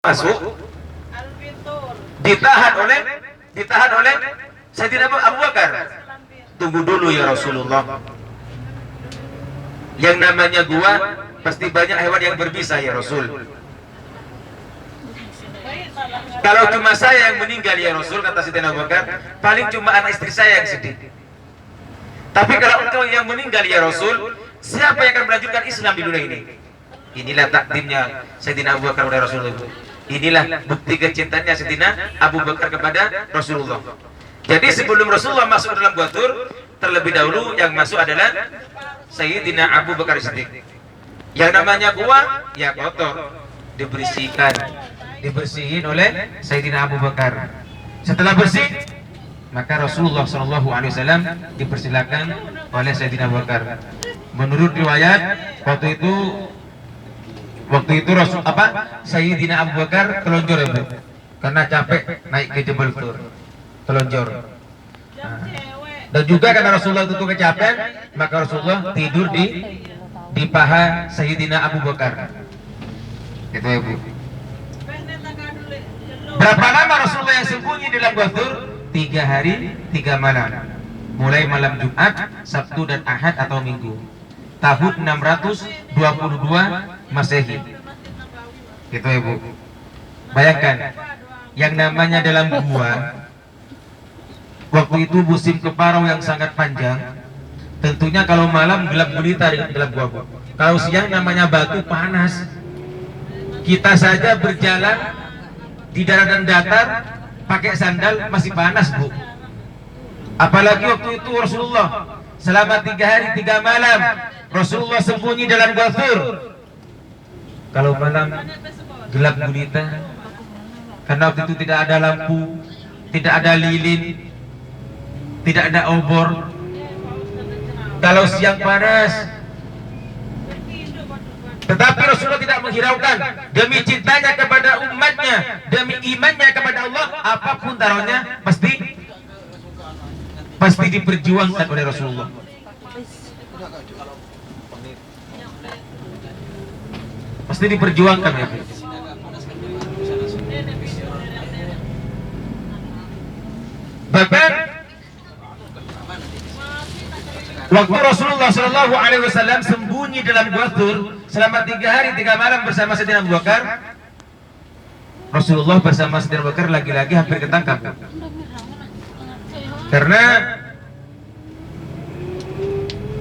masuk ditahan oleh Sayyidina Abu Bakar. Tunggu dulu ya Rasulullah, yang namanya gua pasti banyak hewan yang berbisa ya Rasul. Kalau cuma saya yang meninggal ya Rasul, kata Sayyidina Abu Bakar, paling cuma anak istri saya yang sedih. Tapi kalau engkau yang meninggal ya Rasul, siapa yang akan melanjutkan Islam di dunia ini? Inilah takdirnya Sayyidina Abu Bakar kepada Rasulullah. Inilah bukti kecintaannya Sayyidina Abu Bakar kepada Rasulullah. Jadi sebelum Rasulullah masuk dalam Gua Thur, terlebih dahulu yang masuk adalah Sayyidina Abu Bakar Siddiq. Yang namanya gua ya kotor, dibersihin oleh Sayyidina Abu Bakar. Setelah bersih, maka Rasulullah SAW dipersilakan oleh Sayyidina Abu Bakar. Menurut riwayat, waktu itu Sayyidina Abu Bakar telonjor ya, Bu, karena capek naik ke Jabal Thur, telonjor. Dan juga karena Rasulullah itu kecapean, maka Rasulullah tidur di paha Sayyidina Abu Bakar. Itu ya, Bu. Berapa lama Rasulullah yang sembunyi dalam Gua Thur? 3 hari 3 malam. Mulai malam Jumat, Sabtu dan Ahad atau Minggu. Tahun 622 Masehi. Itu ya, Bu. Bayangkan, yang namanya dalam gua, waktu itu musim kemarau yang sangat panjang. Tentunya kalau malam gelap gulita di dalam gua, Bu. Kalau siang namanya batu panas. Kita saja berjalan di daratan datar pakai sandal masih panas, Bu. Apalagi waktu itu Rasulullah selama 3 hari 3 malam Rasulullah sembunyi dalam Gua Thur. Kalau malam gelap gulita, karena waktu itu tidak ada lampu, tidak ada lilin, tidak ada obor. Kalau siang panas, tetapi Rasulullah tidak menghiraukan. Demi cintanya kepada umatnya, demi imannya kepada Allah, apapun taruhnya pasti diperjuangkan oleh Rasulullah. Pasti diperjuangkan ya. Bahkan waktu Rasulullah SAW sembunyi dalam Gua Thur selama 3 hari 3 malam bersama Sayyidina Abu Bakar, Rasulullah bersama Sayyidina Abu Bakar lagi-lagi hampir ketangkap. Karena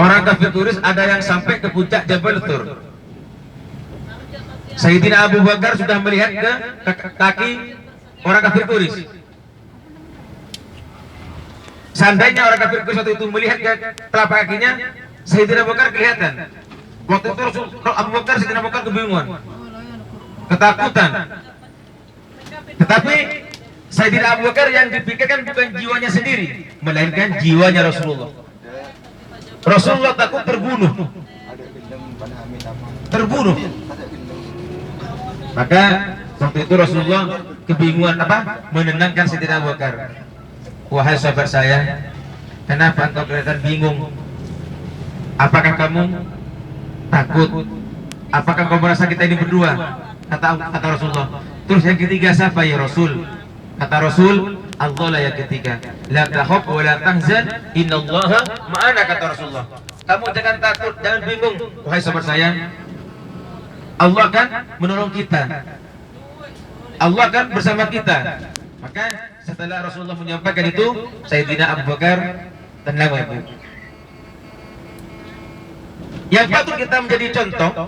orang kafir Quraisy ada yang sampai ke puncak Jabal Thur. Sayyidina Abu Bakar sudah melihat ke kaki orang kafir Quraisy. Seandainya orang kafir Quraisy waktu itu melihat ke telapak kakinya, Sayyidina Abu Bakar kelihatan. Waktu itu Abu Bakar, Sayyidina Abu Bakar kebingungan, ketakutan. Tetapi Sayyidina Abu Bakar yang dipikirkan bukan jiwanya sendiri, melainkan jiwanya Rasulullah. Rasulullah takut terbunuh. Maka waktu itu Rasulullah kebingungan menenangkan Sayyidina Abu Bakar. Wahai sahabat saya, kenapa engkau kelihatan bingung? Apakah kamu takut? Apakah kau merasa kita ini berdua? Kata Rasulullah. Terus yang ketiga siapa ya Rasul? Kata Rasul, Allah lah yang ketiga. La takhaf wa la tahzan, innallaha ma'ana, kata Rasulullah. Kamu jangan takut, jangan bingung, wahai sahabat saya. Allah akan menolong kita. Allah akan bersama kita. Maka setelah Rasulullah menyampaikan itu, Sayyidina Abu Bakar tenang, Ibu. Yang patut kita menjadi contoh,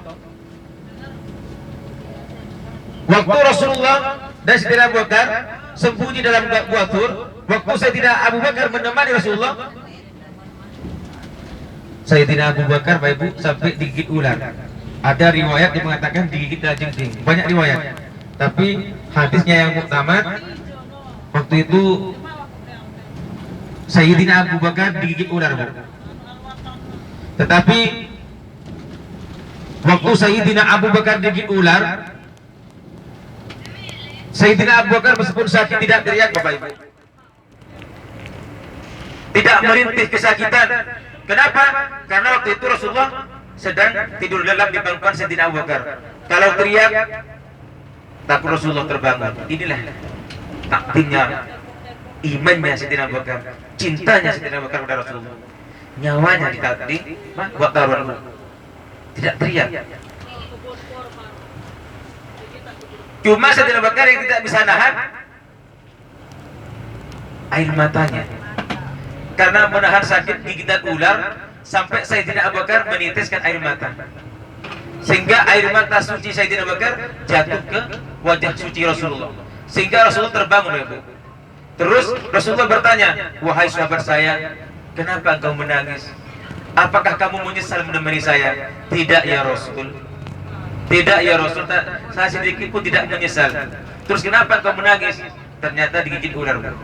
waktu Rasulullah dan Sayyidina Abu Bakar sembunyi dalam Gua Thur, waktu Sayyidina Abu Bakar menemani Rasulullah, Sayyidina Abu Bakar, Bapak Ibu, sampai digigit ular. Ada riwayat yang mengatakan digigit jengking, banyak riwayat. Tapi hadisnya yang muktamad, waktu itu Sayyidina Abu Bakar digigit ular, Bu. Tetapi waktu Sayyidina Abu Bakar digigit ular, Sayyidina Abu Bakar meskipun sakit tidak teriak, Bapak Ibu. Tidak merintih kesakitan. Kenapa? Karena waktu itu Rasulullah sedang tidur lelap di pangkuan Sayyidina Abu Bakar. Kalau teriak, Takut Rasulullah terbangun. Inilah takdirnya, imannya Sayyidina Abu Bakar, cintanya Sayyidina Abu Bakar kepada Rasulullah. Nyawanya buat taruhan, tidak teriak. Cuma Sayyidina Abu Bakar yang tidak bisa nahan air matanya, karena menahan sakit gigitan ular sampai Sayyidina Abu Bakar menitiskan air mata, sehingga air mata suci Sayyidina Abu Bakar jatuh ke wajah suci Rasulullah, sehingga Rasulullah terbangun ya Bu. Terus Rasulullah bertanya, wahai sahabat saya, kenapa engkau menangis? Apakah kamu menyesal menemani saya? Tidak ya Rasul. Tidak ya Rasul, saya sedikit pun tidak menyesal. Terus kenapa engkau menangis? Ternyata digigit ular Bu.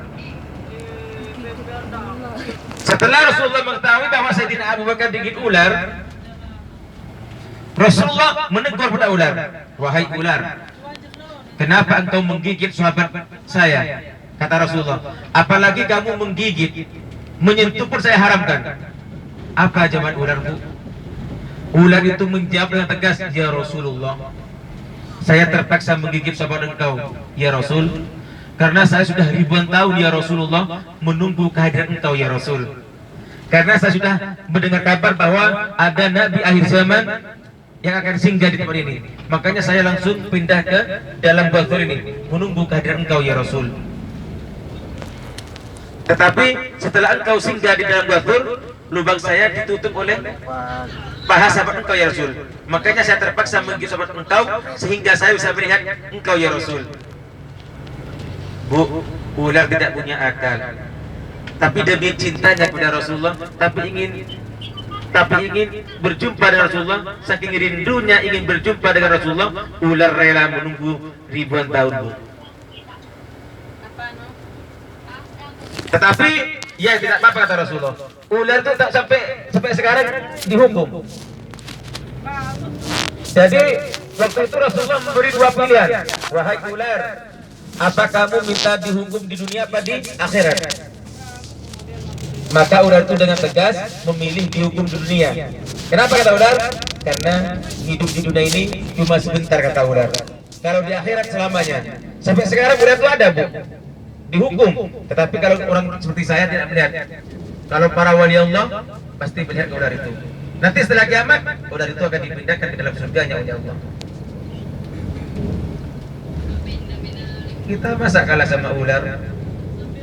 Setelah Rasulullah mengetahui bahwa Sayyidina Abu Bakar digigit ular, Rasulullah menegur pada ular, wahai ular, kenapa engkau menggigit sahabat saya? Kata Rasulullah, apalagi kamu menggigit, menyentuh pun saya haramkan. Apa jawaban ular Bu? Ular itu menjawab dengan tegas, ya Rasulullah, saya terpaksa menggigit sahabat engkau ya Rasul, karena saya sudah ribuan tahun ya Rasulullah menunggu kehadiran engkau ya Rasul. Karena saya sudah mendengar kabar bahwa ada Nabi akhir zaman yang akan singgah di tempat ini. Makanya saya langsung pindah ke dalam gua ini menunggu kehadiran engkau ya Rasul. Tetapi setelah engkau singgah di dalam gua, lubang saya ditutup oleh paha sahabat engkau ya Rasul. Makanya saya terpaksa menggigit sahabat engkau sehingga saya bisa melihat engkau ya Rasul. Bu, ular tidak punya akal, tapi demi cintanya kepada Rasulullah, tapi ingin berjumpa dengan Rasulullah, saking rindunya ingin berjumpa dengan Rasulullah, ular rela menunggu ribuan tahun Bu. Tetapi ya tidak apa-apa kata Rasulullah, ular itu tak sampai sekarang dihukum. Jadi waktu itu Rasulullah memberi dua pilihan, wahai ular, apa kamu minta dihukum di dunia apa di akhirat? Maka ular itu dengan tegas memilih dihukum di dunia. Kenapa kata ular? Karena hidup di dunia ini cuma sebentar kata ular. Kalau di akhirat selamanya. Sampai sekarang ular itu ada Bu, dihukum. Tetapi kalau orang seperti saya tidak melihat. Kalau para wali Allah pasti melihat ular itu. Nanti setelah kiamat ular itu akan dipindahkan ke dalam surganya oleh Allah. Kita masa kalah sama ular?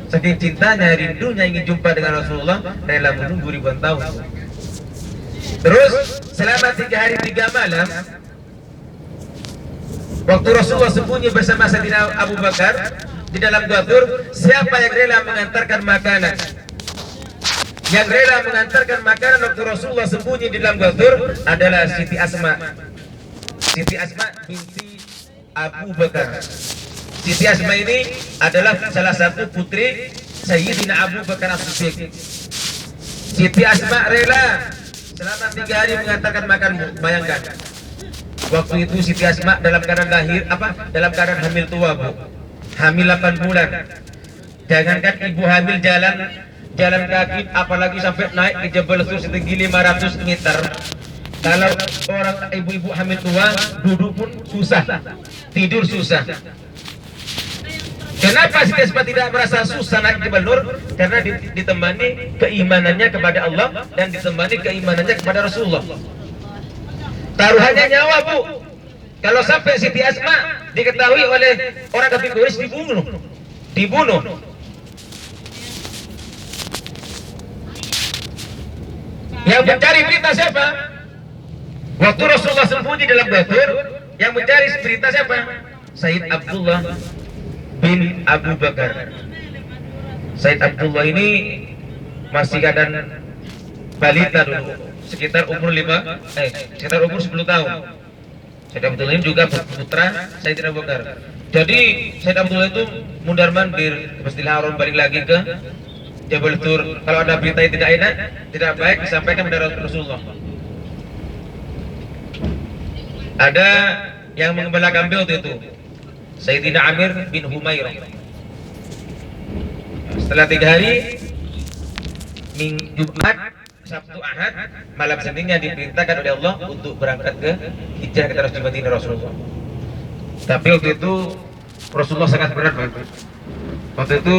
Saking cintanya, rindunya ingin jumpa dengan Rasulullah, rela menunggu ribuan tahun. Terus selama 3 hari 3 malam, waktu Rasulullah sembunyi bersama Sayyidina Abu Bakar di dalam gua Tur, siapa yang rela mengantarkan makanan? Yang rela mengantarkan makanan waktu Rasulullah sembunyi di dalam gua Tur adalah Siti Asma. Siti Asma binti Abu Bakar. Siti Asma ini adalah salah satu putri Sayyidina Abu Bakar As-Siddiq. Siti Asma rela selama 3 hari mengantarkan makan. Bayangkan, waktu itu Siti Asma dalam keadaan dalam keadaan hamil tua Bu, hamil 8 bulan. Jangankan ibu hamil jalan kaki, apalagi sampai naik ke Jabal Sur setinggi 500 meter. Kalau orang ibu-ibu hamil tua duduk pun susah, tidur susah. Kenapa Siti Asma tidak merasa susah naik Jabal Nur? Karena ditemani keimanannya kepada Allah dan ditemani keimanannya kepada Rasulullah. Taruhannya nyawa Bu. Kalau sampai Siti Asma diketahui oleh orang kafir Quraisy dibunuh. Yang mencari berita siapa? Waktu Rasulullah sembunyi dalam Ghadir, yang mencari berita siapa? Sayyid Abdullah bin Abu Bakar. Sayyid Abdullah ini masih keadaan balita dulu, sekitar umur 10 tahun. Sayyid Abdullah ini juga putra Sayyidina Abu Bakar. Jadi Sayyid Abdullah itu mundar mandir ke Masjidil Haram, balik lagi ke Jabal Tur. Kalau ada berita yang tidak enak, tidak baik, disampaikan kepada Rasulullah. Ada yang mengembala kambing waktu itu, Sayyidina Amir bin Humairah. Setelah 3 hari, Jumat, Sabtu, Ahad, malam Seninnya diperintahkan oleh Allah untuk berangkat ke hijrah ke tanah Madinah Rasulullah. Tapi waktu itu Rasulullah sangat berat, Pak. Waktu itu